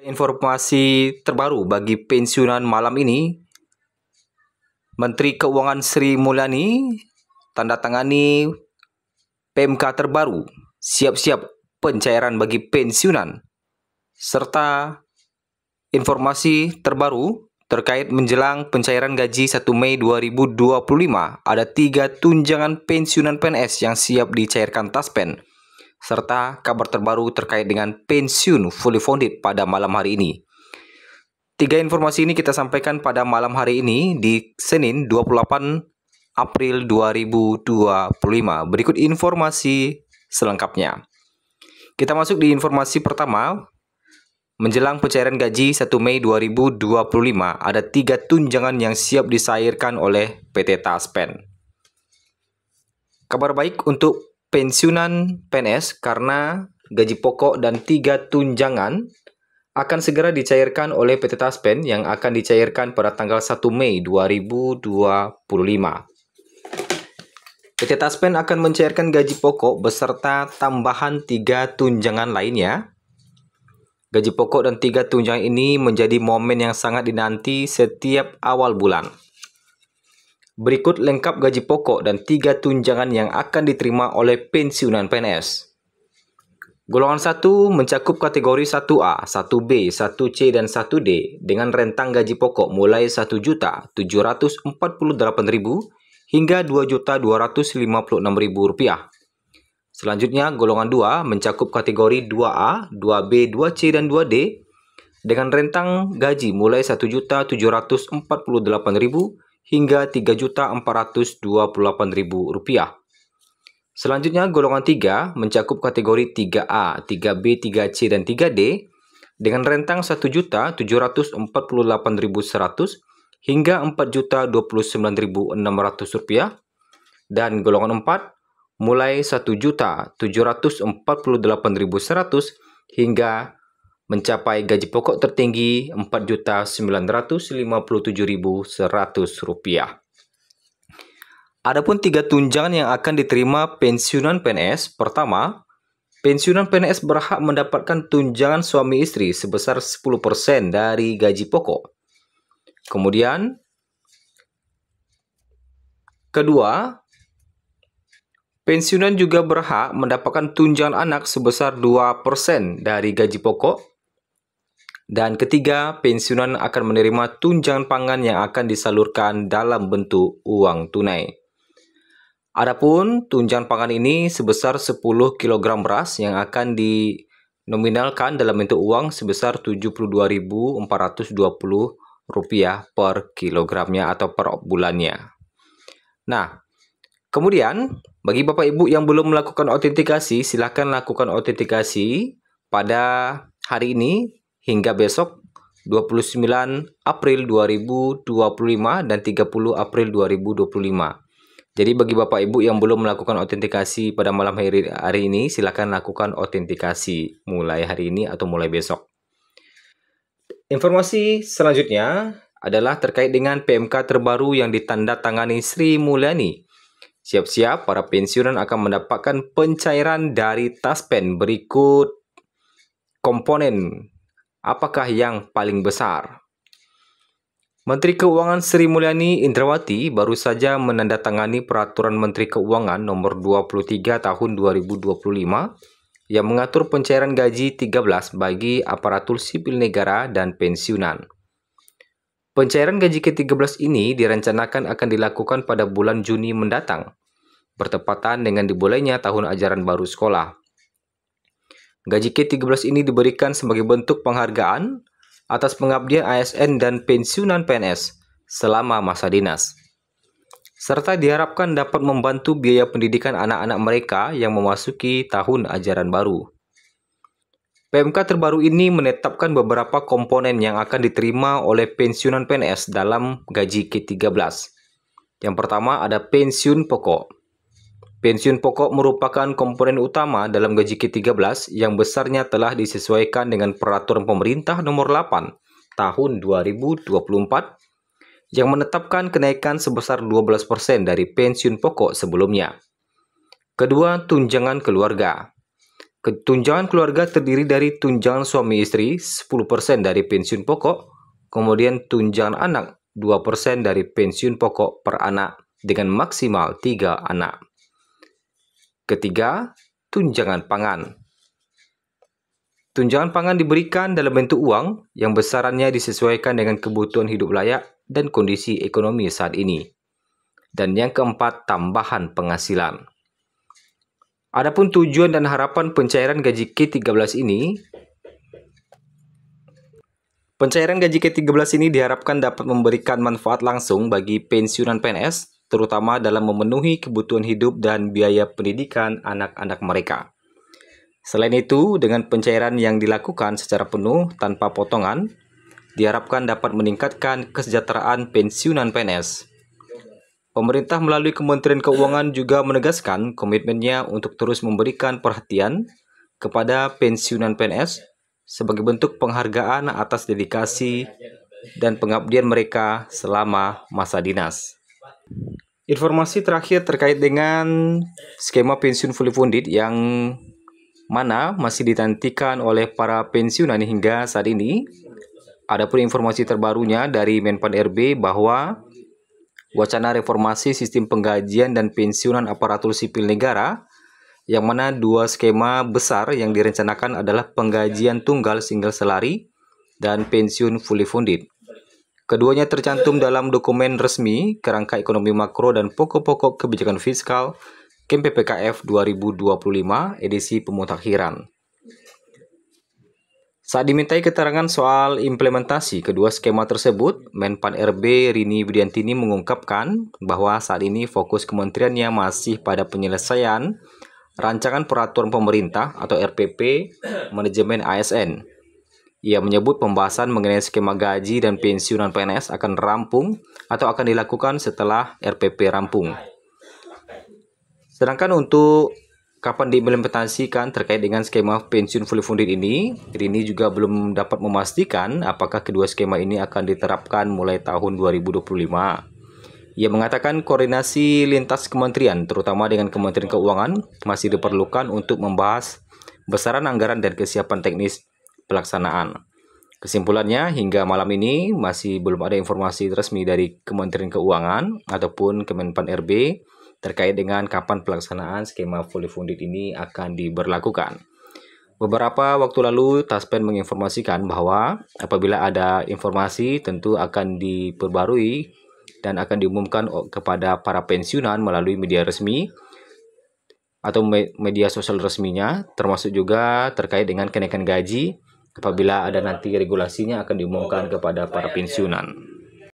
Informasi terbaru bagi pensiunan malam ini, Menteri Keuangan Sri Mulyani tanda tangani PMK terbaru, siap-siap pencairan bagi pensiunan, serta informasi terbaru terkait menjelang pencairan gaji 1 Mei 2025. Ada 3 tunjangan pensiunan PNS yang siap dicairkan Taspen, serta kabar terbaru terkait dengan pensiun fully funded pada malam hari ini. 3 informasi ini kita sampaikan pada malam hari ini di Senin 28 April 2025. Berikut informasi selengkapnya. Kita masuk di informasi pertama. Menjelang pencairan gaji 1 Mei 2025, ada 3 tunjangan yang siap dicairkan oleh PT Taspen. Kabar baik untuk pensiunan PNS karena gaji pokok dan 3 tunjangan akan segera dicairkan oleh PT Taspen yang akan dicairkan pada tanggal 1 Mei 2025. PT Taspen akan mencairkan gaji pokok beserta tambahan 3 tunjangan lainnya. Gaji pokok dan 3 tunjangan ini menjadi momen yang sangat dinanti setiap awal bulan. Berikut lengkap gaji pokok dan 3 tunjangan yang akan diterima oleh pensiunan PNS. Golongan 1 mencakup kategori 1A, 1B, 1C, dan 1D dengan rentang gaji pokok mulai Rp1.748.000 hingga Rp2.256.000. Selanjutnya, golongan 2 mencakup kategori 2A, 2B, 2C, dan 2D dengan rentang gaji mulai Rp1.748.000 hingga Rp3.428.000. Selanjutnya, golongan 3 mencakup kategori 3A, 3B, 3C, dan 3D dengan rentang Rp1.748.100 hingga Rp4.029.600 dan golongan 4 mulai Rp1.748.100 hingga mencapai gaji pokok tertinggi Rp4.957.100. Adapun 3 tunjangan yang akan diterima pensiunan PNS. Pertama, pensiunan PNS berhak mendapatkan tunjangan suami istri sebesar 10% dari gaji pokok. Kemudian, kedua, pensiunan juga berhak mendapatkan tunjangan anak sebesar 2% dari gaji pokok. Dan ketiga, pensiunan akan menerima tunjangan pangan yang akan disalurkan dalam bentuk uang tunai. Adapun tunjangan pangan ini sebesar 10 kg beras yang akan dinominalkan dalam bentuk uang sebesar Rp72.420 per kilogramnya atau per bulannya. Nah, kemudian bagi Bapak Ibu yang belum melakukan autentikasi, silakan lakukan autentikasi pada hari ini hingga besok 29 April 2025 dan 30 April 2025. Jadi bagi Bapak Ibu yang belum melakukan autentikasi pada malam hari ini, silakan lakukan autentikasi mulai hari ini atau mulai besok. Informasi selanjutnya adalah terkait dengan PMK terbaru yang ditandatangani Sri Mulyani. Siap-siap para pensiunan akan mendapatkan pencairan dari Taspen. Berikut komponen apakah yang paling besar. Menteri Keuangan Sri Mulyani Indrawati baru saja menandatangani Peraturan Menteri Keuangan Nomor 23 Tahun 2025 yang mengatur pencairan gaji 13 bagi aparatur sipil negara dan pensiunan. Pencairan gaji ke-13 ini direncanakan akan dilakukan pada bulan Juni mendatang, bertepatan dengan dimulainya tahun ajaran baru sekolah. Gaji ke-13 ini diberikan sebagai bentuk penghargaan atas pengabdian ASN dan pensiunan PNS selama masa dinas, serta diharapkan dapat membantu biaya pendidikan anak-anak mereka yang memasuki tahun ajaran baru. PMK terbaru ini menetapkan beberapa komponen yang akan diterima oleh pensiunan PNS dalam gaji ke-13. Yang pertama ada pensiun pokok. Pensiun pokok merupakan komponen utama dalam gaji ke-13 yang besarnya telah disesuaikan dengan Peraturan Pemerintah Nomor 8 Tahun 2024 yang menetapkan kenaikan sebesar 12% dari pensiun pokok sebelumnya. Kedua, tunjangan keluarga. Tunjangan keluarga terdiri dari tunjangan suami istri 10% dari pensiun pokok, kemudian tunjangan anak 2% dari pensiun pokok per anak dengan maksimal 3 anak. Ketiga, tunjangan pangan. Tunjangan pangan diberikan dalam bentuk uang yang besarannya disesuaikan dengan kebutuhan hidup layak dan kondisi ekonomi saat ini. Dan yang keempat, tambahan penghasilan. Adapun tujuan dan harapan pencairan gaji ke-13 ini, pencairan gaji ke-13 ini diharapkan dapat memberikan manfaat langsung bagi pensiunan PNS, terutama dalam memenuhi kebutuhan hidup dan biaya pendidikan anak-anak mereka. Selain itu, dengan pencairan yang dilakukan secara penuh tanpa potongan, diharapkan dapat meningkatkan kesejahteraan pensiunan PNS. Pemerintah melalui Kementerian Keuangan juga menegaskan komitmennya untuk terus memberikan perhatian kepada pensiunan PNS sebagai bentuk penghargaan atas dedikasi dan pengabdian mereka selama masa dinas. Informasi terakhir terkait dengan skema pensiun fully funded yang mana masih dinantikan oleh para pensiunan hingga saat ini. Adapun informasi terbarunya dari Menpan RB bahwa wacana reformasi sistem penggajian dan pensiunan aparatur sipil negara, yang mana dua skema besar yang direncanakan adalah penggajian tunggal single salary dan pensiun fully funded. Keduanya tercantum dalam dokumen resmi Kerangka Ekonomi Makro dan Pokok-pokok Kebijakan Fiskal KMPPKF 2025 edisi pemutakhiran. Saat dimintai keterangan soal implementasi kedua skema tersebut, Menpan RB Rini Widiantini mengungkapkan bahwa saat ini fokus kementeriannya masih pada penyelesaian rancangan peraturan pemerintah atau RPP manajemen ASN. Ia menyebut pembahasan mengenai skema gaji dan pensiunan PNS akan rampung atau akan dilakukan setelah RPP rampung. Sedangkan untuk kapan diimplementasikan terkait dengan skema pensiun fully funded ini, Rini juga belum dapat memastikan apakah kedua skema ini akan diterapkan mulai tahun 2025. Ia mengatakan koordinasi lintas kementerian, terutama dengan Kementerian Keuangan, masih diperlukan untuk membahas besaran anggaran dan kesiapan teknis pelaksanaan. Kesimpulannya, hingga malam ini masih belum ada informasi resmi dari Kementerian Keuangan ataupun Kemenpan RB terkait dengan kapan pelaksanaan skema fully funded ini akan diberlakukan. Beberapa waktu lalu, Taspen menginformasikan bahwa apabila ada informasi tentu akan diperbarui dan akan diumumkan kepada para pensiunan melalui media resmi atau media sosial resminya, termasuk juga terkait dengan kenaikan gaji apabila ada nanti regulasinya akan diumumkan kepada para pensiunan.